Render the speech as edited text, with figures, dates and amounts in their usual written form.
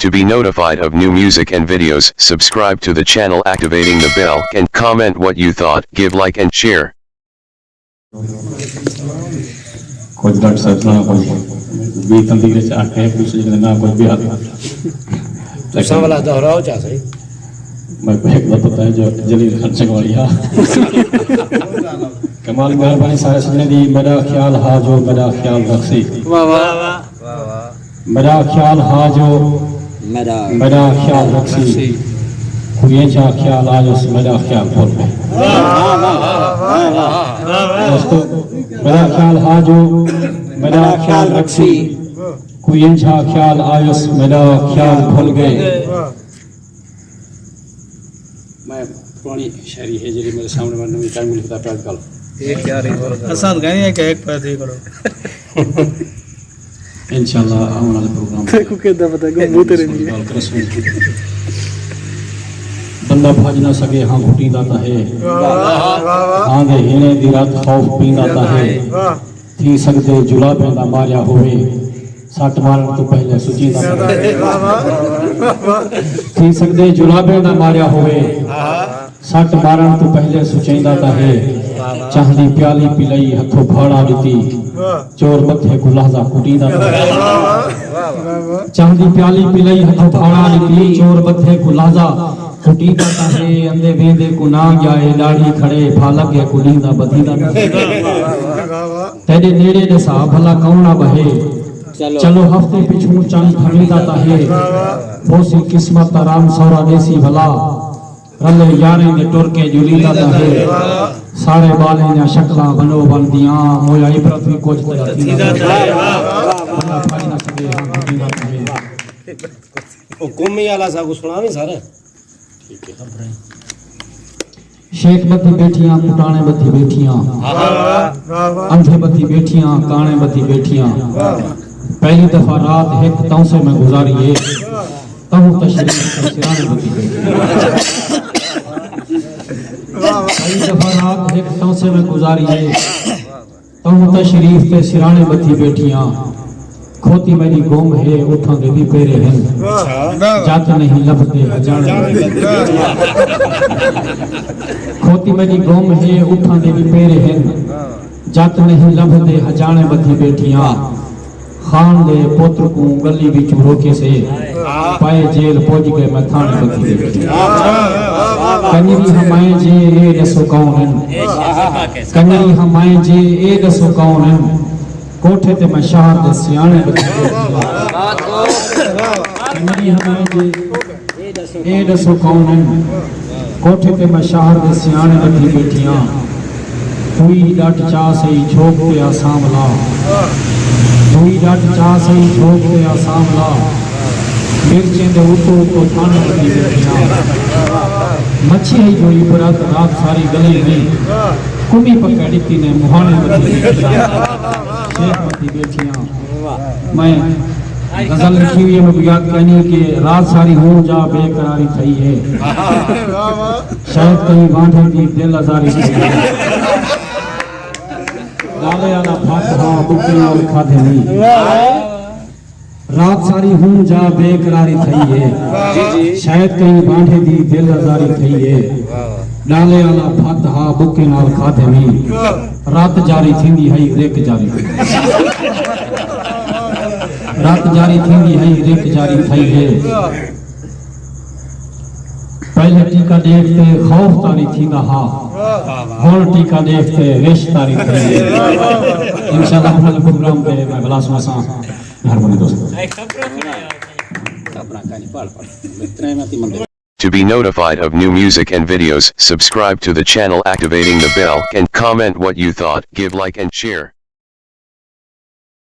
To be notified of new music and videos, subscribe to the channel activating the bell and comment what you thought, give like and share. कुछ doctor साहब ना कोई भी तंदीरे से आके पूछे कि ना कोई भी हाथ तो सावला दोहराओ जा सही मैं को एक बात पता है जो जलील खान चकवाड़िया कमाल मेहरबानी सारे सजने दी मेरा ख्याल हा जो मेरा ख्याल रखसी वाह वाह वाह मेरा ख्याल हा जो मेरा ख्याल रखसी खुये जा ख्याल आज उस मेरा ख्याल भूल गए दोस्तों मेरा ख्याल हा जो मेरा ख्याल रखसी खुये जा ख्याल आज उस मेरा ख्याल भूल गए मैं पुरानी शायरी है जी मेरे सामने मैंने भी टाइम लिखता टाइप कल एक यार आसान गाने हैं कि एक पैर दे करो इंशाल्लाह आने वाले प्रोग्राम देखो कितना पता है वो तेरे लिए बंदा भज ना सके हाँ घुटी दाता है हाँ दे हिने दी रात खौफ पींदाता है थी सकते जुला पैदा मारिया होवे सट मारन तो पहले सुची दाता है थी सकते जुला पैदा मारिया होवे सट मारन तो पहले सुची दाता है चांदी प्याली पिलाई हथों भाड़ा दिती चोर मथे गुलाजा कुटी दाता है चांदी प्याली पिलाई हथों भाड़ा दिती चोर मथे गुलाजा कुटी दाता है अंधे वेंदे को ना जाए लाड़ी खड़े फालक या कुलींदा बधी दाता है तेरे नेड़े दे सा भला कौना बहे चलो हफ्ते पिछू चांद थमी दाता है बोसी किस्मत राम सौरा देसी भला रले यारे ने टुर के जुली दाता है सारे बाले ने शक्ला बनो बंदियां मोया इबरत भी कुछ तरह थी दाता है बंदा भाई ना सके हां घुटी दाता है ओ कोमी वाला सा को सुना नहीं सारे शेख बत्ती बैठियां पुटाने बत्ती बैठियां अंधे बत्ती बैठियां काने बत्ती बैठियां पहली दफा रात एक तौसे में गुजारी है तहु तशरीफ सिराने बत्ती बैठियां पहली दफा रात एक तौसे में गुजारी है तहु तशरीफ ते सिराने बत्ती बैठियां खोती मेरी गोम है उठा दे भी पेरे हैं जात नहीं लभते अजाने खोती मेरी गोम है उठा दे भी पेरे हैं जात नहीं लभते अजाने बत्ती बैठियां खान दे पुत्र को गली बिच रोके से पाए जेल पहुंच गए मैं थाने बत्ती बैठियां कन्हरी हमाए जे ए दसो कौन हैं कन्हरी हमाए जे ए दसो कौन हैं कोठे ते मैं शहर दे सियाने बत्ती कन्हरी हमाए जे ए दसो कौन हैं कोठे ते मैं शहर दे सियाने बत्ती बैठियां हुई डट चा सही झोंक पे आसामला हुई डट चा सही झोंक पे आसामला मिर्चें दे उतो तो थाने बत्ती बैठियां मच्छी है जो इबरत रात सारी गली में कुमी पकड़ी ती ने मुहाने बत्ती बैठियां शेख बत्ती बैठियां मैं गजल लिखी हुई है मैं याद कहनी कि रात सारी हो जा बेकरारी थई है शायद कहीं बांधे दी दिल आजारी थई है लाले वाला फातहा बुके और खाधे नहीं रात सारी हो जा बेकरारी थई है शायद कहीं बांधे दी दिल आजारी थई है लाले वाला फातहा बुके नाल खाधे नहीं रात जारी थींदी है रेक जारी रात जारी थींदी है रेक जारी थई है पहले टीका देखते खौफ तारी थींदा हा और टीका देखते रेश तारी थई है इंशाल्लाह अपना प्रोग्राम पे मैं बलास मसा मेहरबानी दोस्तों अपना कहानी पढ़ इतने में ती Monday To be notified of new music and videos, subscribe to the channel activating the bell and comment what you thought, give like and share.